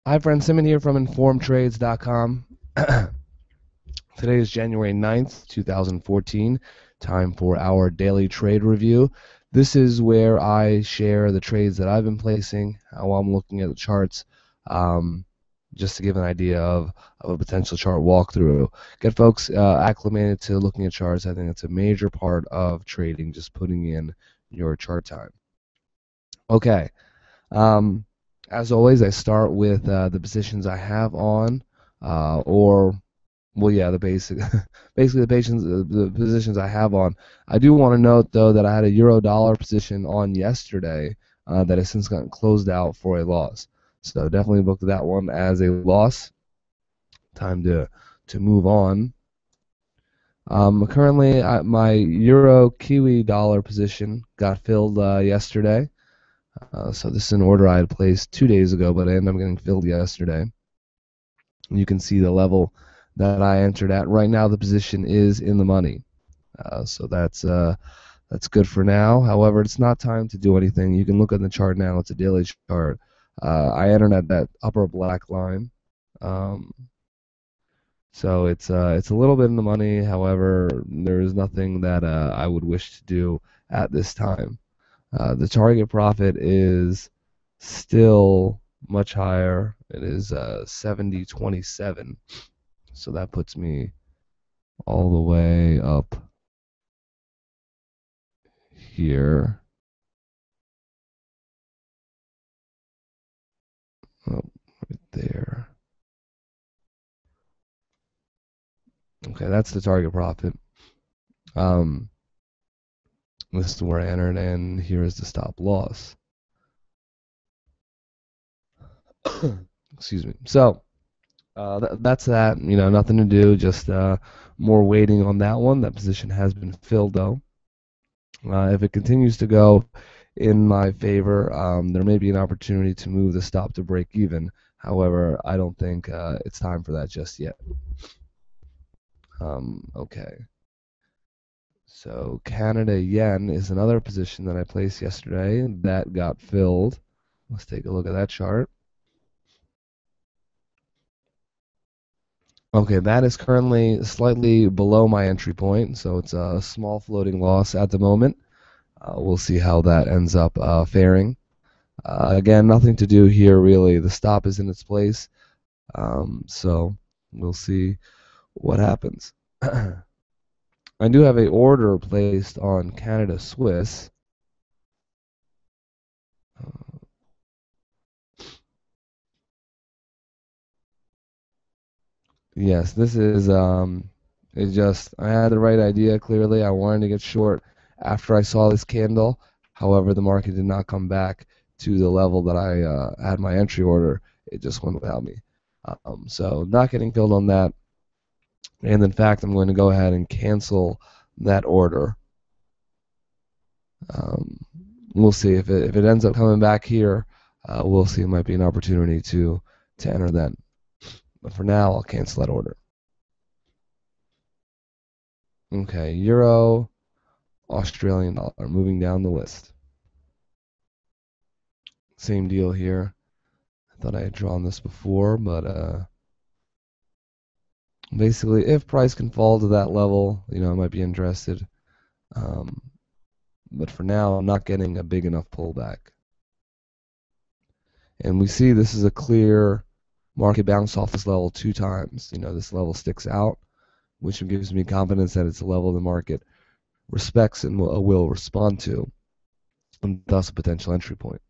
Hi friends, Simit here from InformedTrades.com. Today is January 9th, 2014. Time for our daily trade review. This is where I share the trades that I've been placing, how I'm looking at the charts, just to give an idea of a potential chart walkthrough. Get folks acclimated to looking at charts. I think it's a major part of trading, just putting in your chart time. Okay. As always, I start with the positions I have on, the basic, basically the positions I have on. I do want to note though that I had a euro dollar position on yesterday that has since gotten closed out for a loss. So definitely booked that one as a loss. Time to move on. Currently, my euro Kiwi dollar position got filled yesterday. So this is an order I had placed 2 days ago, but I ended up getting filled yesterday. You can see the level that I entered at. Right now, the position is in the money, so that's good for now. However, it's not time to do anything. You can look at the chart now. It's a daily chart. I entered at that upper black line, so it's a little bit in the money. However, there is nothing that I would wish to do at this time. The target profit is still much higher. It is 70.27, so that puts me all the way up here. Oh, right there. Okay, that's the target profit. This is where I entered, and here is the stop loss. Excuse me. So that's that. You know, nothing to do. Just more waiting on that one. That position has been filled, though. If it continues to go in my favor, there may be an opportunity to move the stop to break even. However, I don't think it's time for that just yet. Okay. So Canada yen is another position that I placed yesterday that got filled. Let's take a look at that chart. Okay, that is currently slightly below my entry point, so it's a small floating loss at the moment. We'll see how that ends up faring. Again, nothing to do here really. The stop is in its place, so we'll see what happens. I do have an order placed on Canada Swiss. Yes, this is it just I had the right idea clearly. I wanted to get short after I saw this candle. However, the market did not come back to the level that I had my entry order. It just went without me. So not getting filled on that. And in fact, I'm going to go ahead and cancel that order. We'll see if it ends up coming back here. We'll see. It might be an opportunity to enter then. But for now, I'll cancel that order. Okay, euro, Australian dollar, moving down the list. Same deal here. I thought I had drawn this before, but basically, if price can fall to that level, you know, I might be interested. But for now, I'm not getting a big enough pullback. And we see this is a clear market bounce off this level 2 times. You know, this level sticks out, which gives me confidence that it's a level the market respects and will respond to, and thus a potential entry point.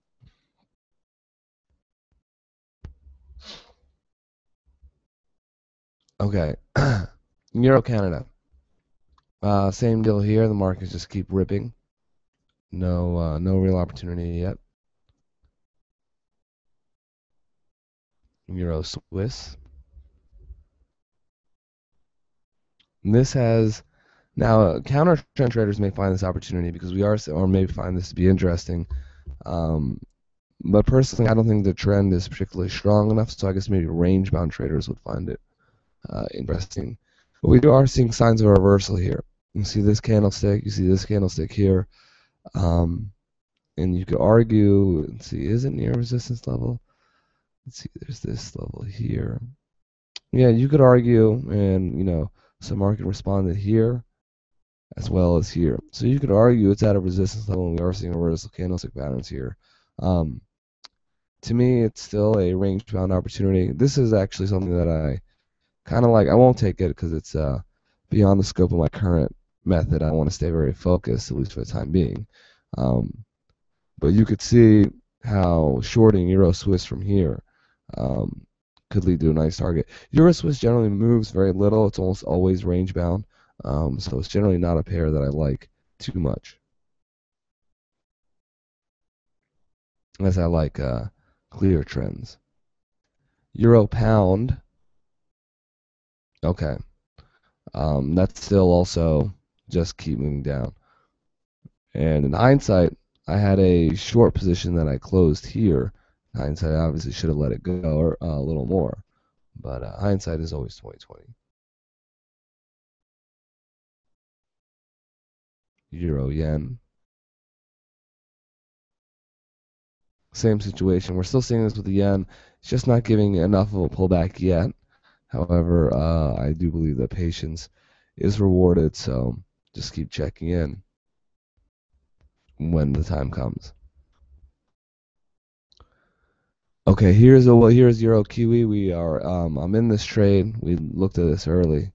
Okay, Euro Canada. Same deal here. The markets just keep ripping. No real opportunity yet. Euro Swiss. And this has now counter trend traders may find this opportunity because we are, or may find this to be interesting. But personally, I don't think the trend is particularly strong enough. So I guess maybe range-bound traders would find it interesting. But we are seeing signs of a reversal here. You see this candlestick. You see this candlestick here. And you could argue, let's see, is it near resistance level? Let's see, there's this level here. Yeah, you could argue, and some market responded here as well as here. So you could argue it's at a resistance level, and we are seeing reversal candlestick patterns here. Um, to me, it's still a range-bound opportunity. This is actually something that I kind of like. I won't take it because it's beyond the scope of my current method. I want to stay very focused, at least for the time being. But you could see how shorting Euro Swiss from here um, could lead to a nice target. Euro Swiss generally moves very little. It's almost always range bound. So it's generally not a pair that I like too much, as I like clear trends. Euro Pound, okay. That's still also just keep moving down. And in hindsight, I had a short position that I closed here. In hindsight, I obviously should have let it go or, a little more. But hindsight is always 2020. Euro yen. Same situation. We're still seeing this with the yen. It's just not giving enough of a pullback yet. However, I do believe that patience is rewarded, so just keep checking in when the time comes. Okay, here's Euro Kiwi. I'm in this trade. We looked at this earlier.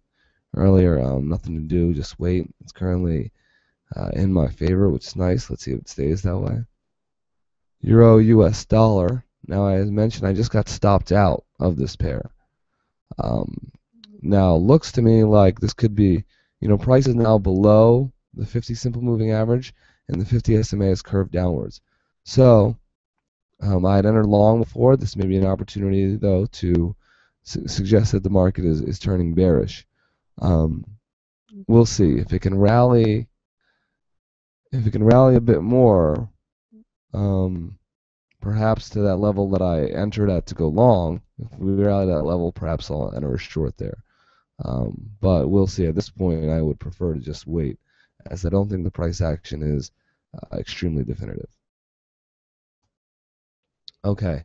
Nothing to do, just wait. It's currently in my favor, which is nice. Let's see if it stays that way. Euro US dollar. Now, as mentioned, I just got stopped out of this pair. Now, looks to me like this could be, price is now below the 50 simple moving average, and the 50 SMA is curved downwards. So, I had entered long before. This may be an opportunity, though, to suggest that the market is turning bearish. We'll see if it can rally. If it can rally a bit more, perhaps to that level that I entered at to go long. If we rally that level, perhaps I'll enter a short there. But we'll see. At this point, I would prefer to just wait, as I don't think the price action is extremely definitive. Okay.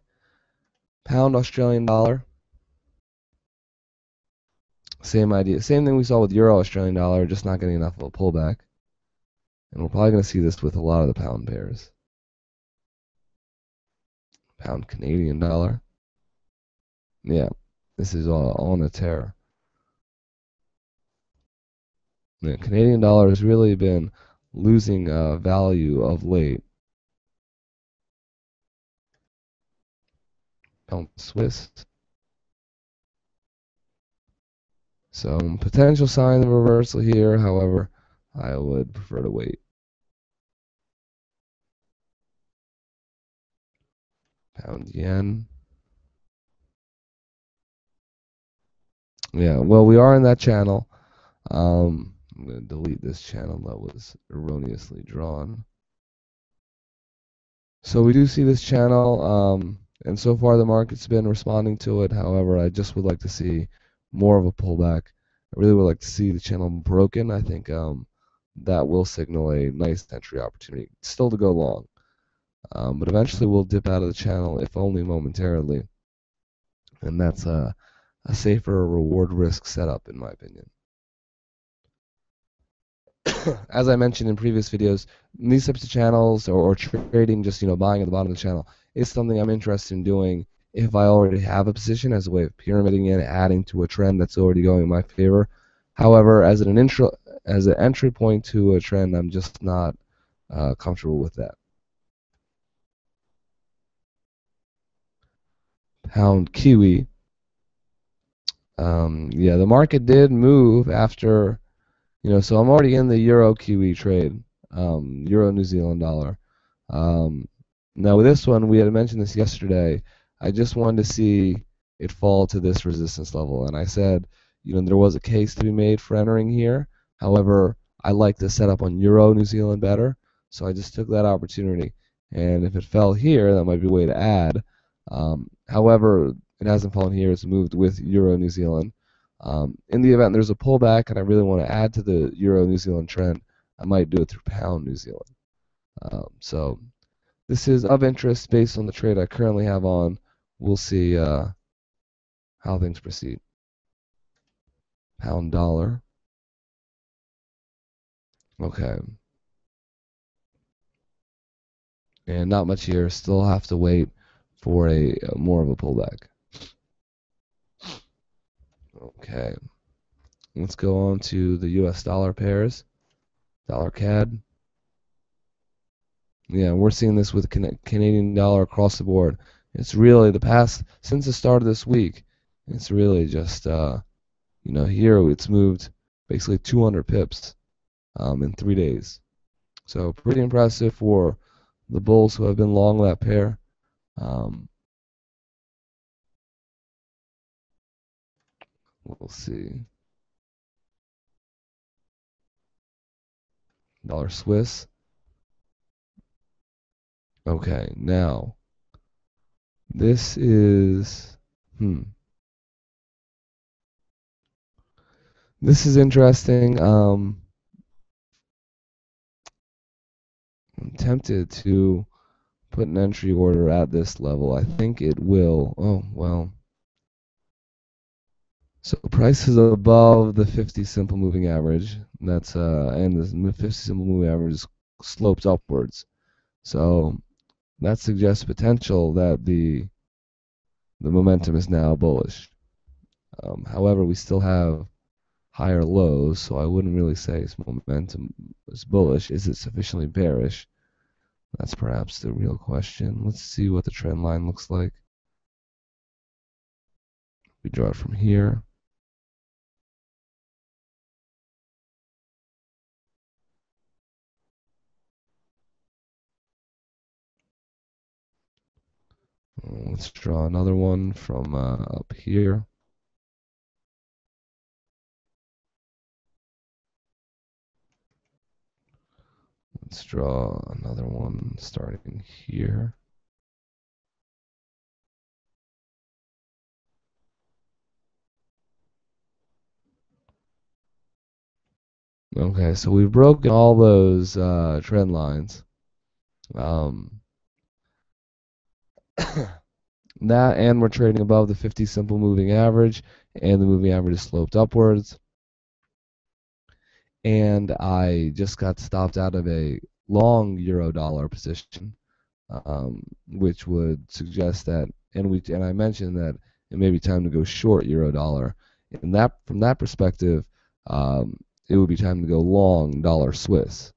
Pound Australian dollar. Same idea. Same thing we saw with Euro Australian dollar, just not getting enough of a pullback. And we're probably going to see this with a lot of the pound pairs. Pound Canadian dollar. Yeah, this is all on a tear. The Canadian dollar has really been losing value of late. Pound Swiss. Some potential sign of reversal here. However, I would prefer to wait. Pound yen. Yeah, well, we are in that channel. I'm going to delete this channel that was erroneously drawn. So we do see this channel, and so far the market's been responding to it. However, I just would like to see more of a pullback. I really would like to see the channel broken. I think that will signal a nice entry opportunity. Still to go long, but eventually we'll dip out of the channel, if only momentarily, and that's a safer reward risk setup, in my opinion. As I mentioned in previous videos, these types of channels or trading, just buying at the bottom of the channel, is something I'm interested in doing if I already have a position, as a way of pyramiding in, adding to a trend that's already going in my favor. However, as an entry point to a trend, I'm just not comfortable with that. Pound Kiwi. Yeah, the market did move after. So I'm already in the Euro Kiwi trade, Euro New Zealand dollar. Now with this one, we had mentioned this yesterday. I just wanted to see it fall to this resistance level, and I said, there was a case to be made for entering here. However, I like the setup on Euro New Zealand better, so I just took that opportunity. And if it fell here, that might be a way to add. However, it hasn't fallen here; it's moved with Euro New Zealand. In the event there's a pullback and I really want to add to the Euro New Zealand trend, I might do it through Pound New Zealand. So This is of interest based on the trade I currently have on. We'll see how things proceed. Pound dollar. Okay. And not much here. Still have to wait for a more of a pullback. Okay. Let's go on to the US dollar pairs. Dollar CAD. Yeah, we're seeing this with Canadian dollar across the board. It's really the past, since the start of this week, it's really just, here it's moved basically 200 pips in 3 days. So pretty impressive for the bulls who have been long that pair. Um, we'll see. Dollar Swiss. Okay, now this is this is interesting. I'm tempted to put an entry order at this level. I think it will. Oh, well. So price is above the 50 simple moving average. That's and the 50 simple moving average is sloped upwards. So that suggests potential that the momentum is now bullish. However, we still have higher lows, so I wouldn't really say its momentum is bullish. Is it sufficiently bearish? That's perhaps the real question. Let's see what the trend line looks like. We draw it from here. Let's draw another one from up here. Let's draw another one starting here. Okay, so we've broken all those trend lines. That, and we're trading above the 50 simple moving average, and the moving average is sloped upwards. And I just got stopped out of a long euro dollar position, which would suggest that, and I mentioned that it may be time to go short euro dollar. And that, from that perspective, it would be time to go long dollar Swiss.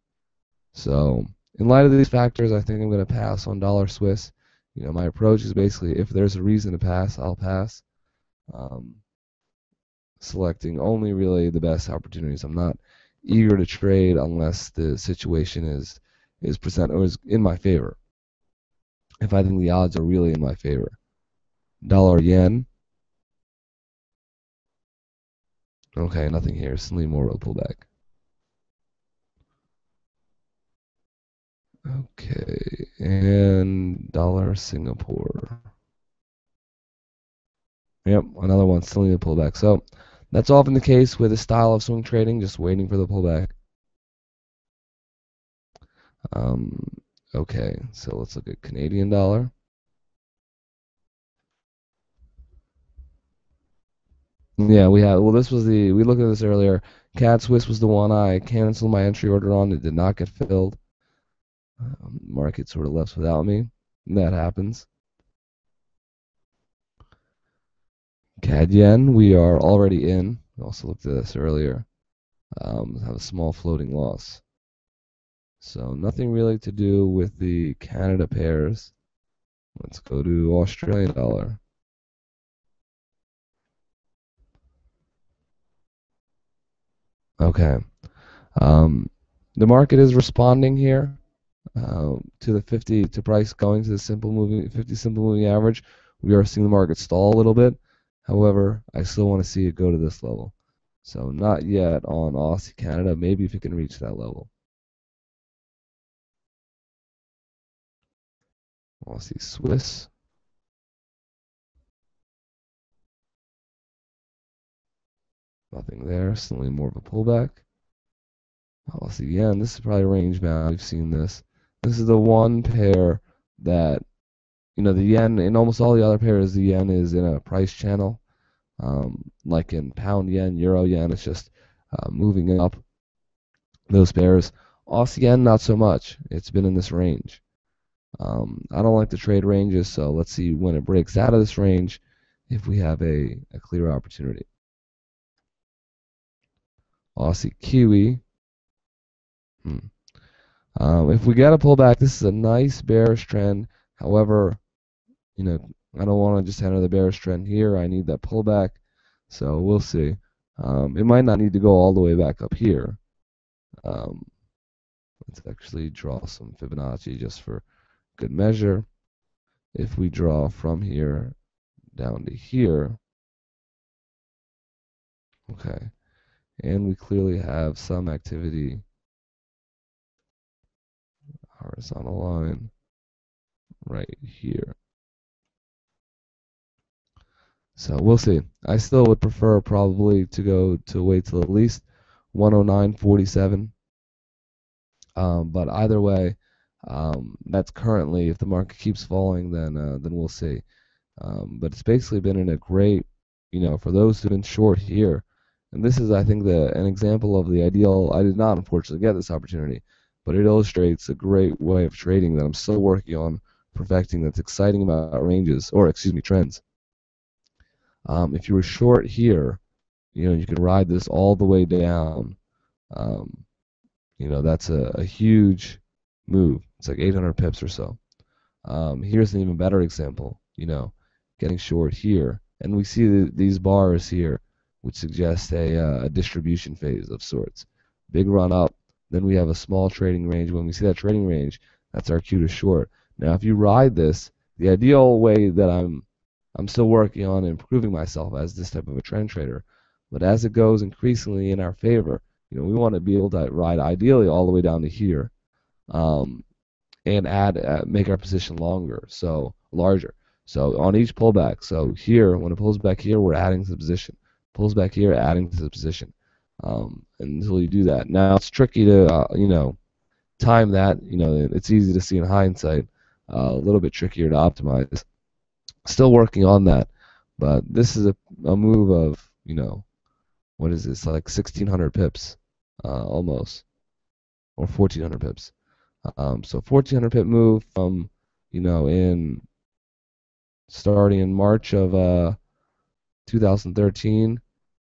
So, in light of these factors, I think I'm going to pass on dollar Swiss. My approach is basically, if there's a reason to pass, I'll pass. Selecting only really the best opportunities. I'm not eager to trade unless the situation is present or is in my favor. If I think the odds are really in my favor. Dollar yen. Okay, nothing here. Slightly more of a pullback. Okay, and dollar Singapore. Yep, another one, still need a pullback. So that's often the case with this style of swing trading, just waiting for the pullback. Okay, so let's look at Canadian dollar. Yeah, well, this was we looked at this earlier. CAD Swiss was the one I canceled my entry order on. It did not get filled. Market sort of left without me. That happens. CAD yen, we are already in. We also looked at this earlier. Have a small floating loss. So nothing really to do with the Canada pairs. Let's go to Australian dollar. Okay. The market is responding here to the 50 to price going to the 50 simple moving average. We are seeing the market stall a little bit. However, I still want to see it go to this level. So not yet on Aussie Canada. Maybe if it can reach that level. Aussie Swiss. Nothing there. Slightly more of a pullback. Aussie yen. This is probably range bound. We've seen this. This is the one pair that, the yen, in almost all the other pairs, the yen is in a price channel. Like in pound yen, euro yen, it's just moving up. Those pairs. Aussie yen, not so much. It's been in this range. I don't like the trade ranges, so let's see when it breaks out of this range if we have a clear opportunity. Aussie Kiwi. If we get a pullback, this is a nice bearish trend. However, I don't want to just enter the bearish trend here. I need that pullback, so we'll see. It might not need to go all the way back up here. Let's actually draw some Fibonacci just for good measure. If we draw from here down to here, okay, and we clearly have some activity, horizontal line right here. So we'll see. I still would prefer probably to wait till at least 109.47. But either way, that's currently, if the market keeps falling, then we'll see. But it's basically been in a great, for those who've been short here, and this is, I think, an example of the ideal. I did not, unfortunately, get this opportunity, but it illustrates a great way of trading that I'm still working on perfecting. That's exciting about ranges, or excuse me, trends. If you were short here, you can ride this all the way down. Um, that's a huge move. It's like 800 pips or so. Here's an even better example, getting short here. And we see these bars here, which suggest a distribution phase of sorts. Big run up, then we have a small trading range. When we see that trading range, that's our cue to short. Now, if you ride this, the ideal way that I'm still working on improving myself as this type of a trend trader, but as it goes increasingly in our favor, we want to be able to ride ideally all the way down to here. And make our position larger. So on each pullback, so here, when it pulls back here, we're adding to the position. Pulls back here, adding to the position. Until you do that. Now it's tricky to time that. It's easy to see in hindsight. A little bit trickier to optimize. Still working on that, but this is a move of what is this, like 1,600 pips, almost, or 1,400 pips. So 1,400 pip move from, in starting in March of 2013,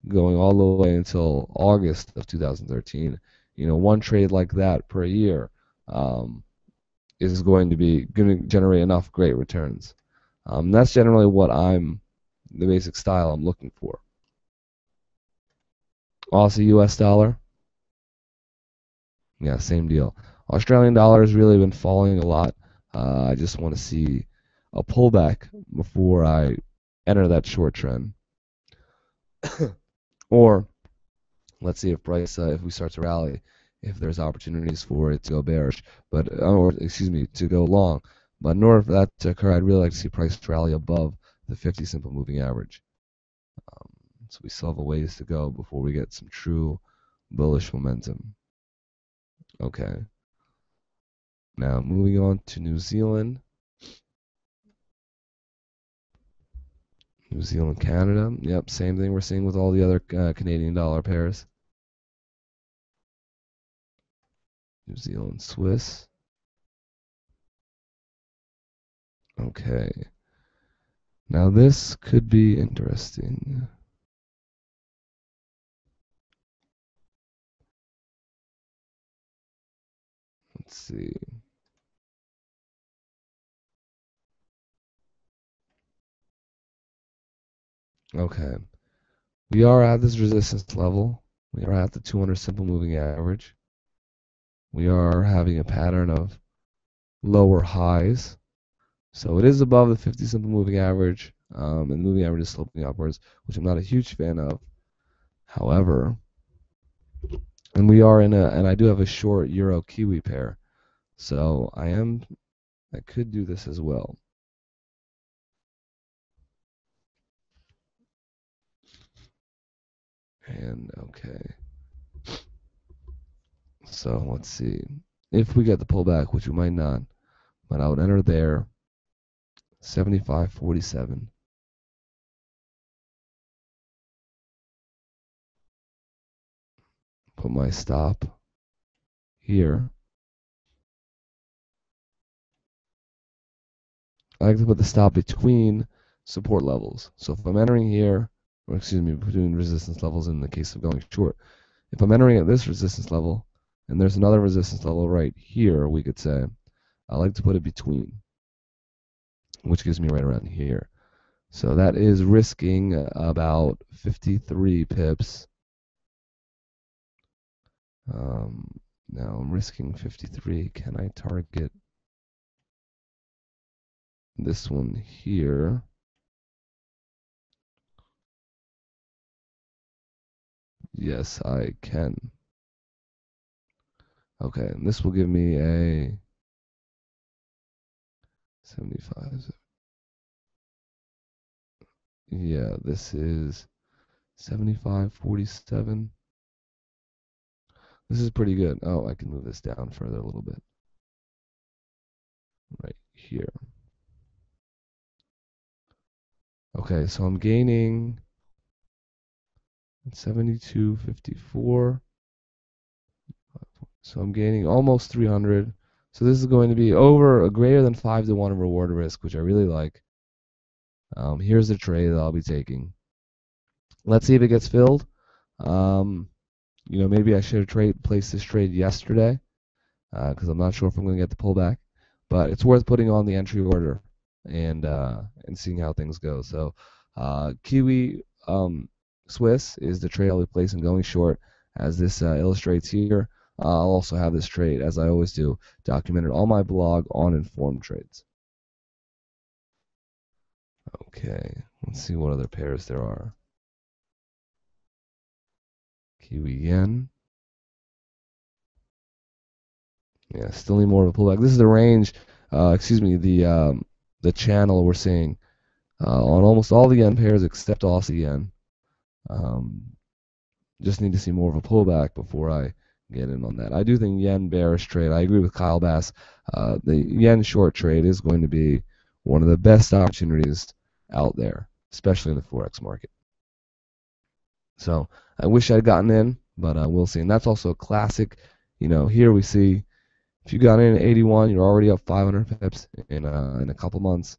going all the way until August of 2013. One trade like that per year is going to generate enough great returns. That's generally the basic style I'm looking for. Aussie US dollar. Yeah, same deal. Australian dollar has really been falling a lot. I just want to see a pullback before I enter that short trend. Or let's see if price, if we start to rally, if there's opportunities for it to go bearish, to go long. But in order for that to occur, I'd really like to see price rally above the 50 simple moving average. So we still have a ways to go before we get some true bullish momentum. Okay. Now moving on to New Zealand. New Zealand, Canada. Yep, same thing we're seeing with all the other Canadian dollar pairs. New Zealand, Swiss. Okay. Now this could be interesting. Let's see. Okay. We are at this resistance level. We are at the 200 simple moving average. We are having a pattern of lower highs. So it is above the 50 simple moving average, and the moving average is sloping upwards, which I'm not a huge fan of. However, and I do have a short Euro Kiwi pair, so I could do this as well. And okay, so let's see if we get the pullback, which we might not. but I would enter there 75.47. Put my stop here. I like to put the stop between support levels. So if I'm entering here, or excuse me, between resistance levels in the case of going short, if I'm entering at this resistance level, and there's another resistance level right here, we could say, I like to put it between, which gives me right around here. So that is risking about 53 pips. Now I'm risking 53. Can I target this one here? Yes, I can. Okay, and this will give me a 75. Yeah, this is 75.47. This is pretty good. Oh, I can move this down further a little bit. Right here. Okay, so I'm gaining 72.54. So I'm gaining almost 300. So this is going to be over a greater than 5-to-1 reward risk, which I really like. Here's the trade that I'll be taking. Let's see if it gets filled. Maybe I should have placed this trade yesterday because I'm not sure if I'm going to get the pullback. But it's worth putting on the entry order and seeing how things go. So Kiwi Swiss is the trade I'll be placing going short, as this illustrates here. I'll also have this trade, as I always do, documented on my blog on InformedTrades. Okay, let's see what other pairs there are. Kiwi Yen. Yeah, still need more of a pullback. This is the range, the channel we're seeing on almost all the yen pairs except Aussie yen. Just need to see more of a pullback before I get in on that. I do think yen bearish trade. I agree with Kyle Bass. The yen short trade is going to be one of the best opportunities out there, especially in the Forex market. So I wish I'd gotten in, but we'll see. And that's also a classic. Here we see if you got in at 81, you're already up 500 pips in a couple months,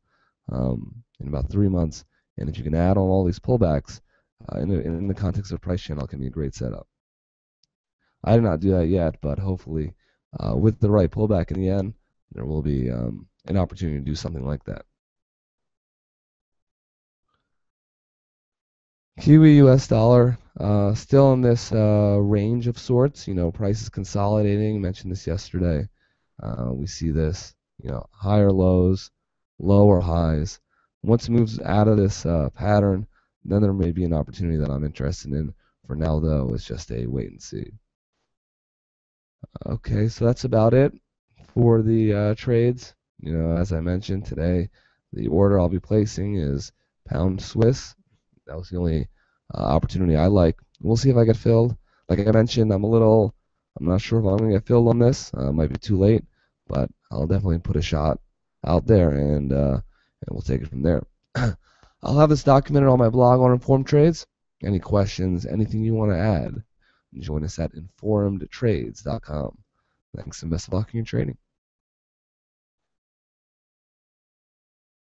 in about 3 months. And if you can add on all these pullbacks in the context of price channel, it can be a great setup. I did not do that yet, but hopefully with the right pullback in the end, there will be an opportunity to do something like that. Kiwi US dollar, still in this range of sorts. Price is consolidating. I mentioned this yesterday. We see this, higher lows, lower highs. Once it moves out of this pattern, then there may be an opportunity that I'm interested in. For now, though, it's just a wait and see. Okay, so that's about it for the trades. As I mentioned today, the order I'll be placing is pound Swiss. That was the only opportunity I like. We'll see if I get filled. Like I mentioned, I'm not sure if I'm going to get filled on this. Might be too late, but I'll definitely put a shot out there, and we'll take it from there. I'll have this documented on my blog on InformedTrades. Any questions, anything you want to add, join us at InformedTrades.com. Thanks and best of luck in your trading.